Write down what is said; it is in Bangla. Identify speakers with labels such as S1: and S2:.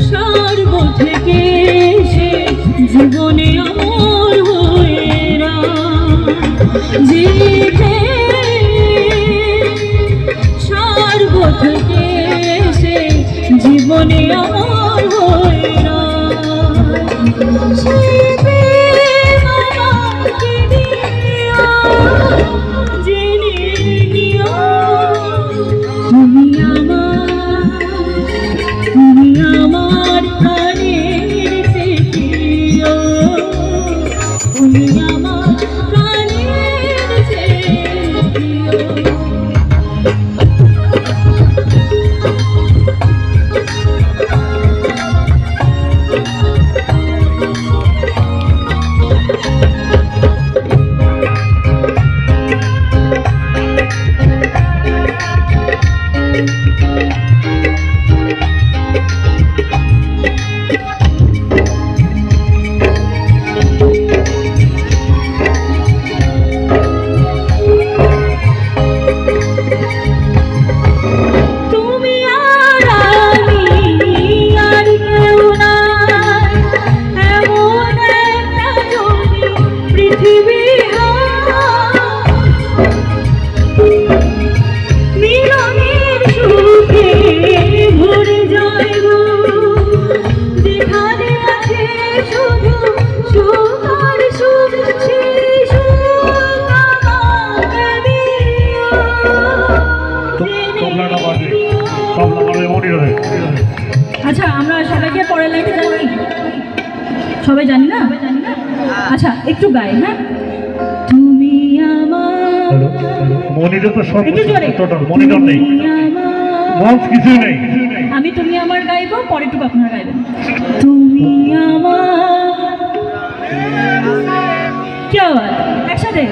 S1: সর্ব থেকে সে জীবনে অমর হয়ে যেতে সর্ব থেকে সে জীবনে অমর হয়ে আচ্ছা আমরা সবাইকে পরের লাইনে জানি সবাই জানি না আচ্ছা একটু গাই হ্যাঁ তুমি আমার
S2: মনিটর তো সব
S1: একটু জোরে
S2: টোটাল মনিটর নেই মঞ্চ কিছুই নেই
S1: আমি তুমি আমার গাইবো পরে একটু আপনারা গাইবেন তুমি আমার কি আওয়াজ একসাথে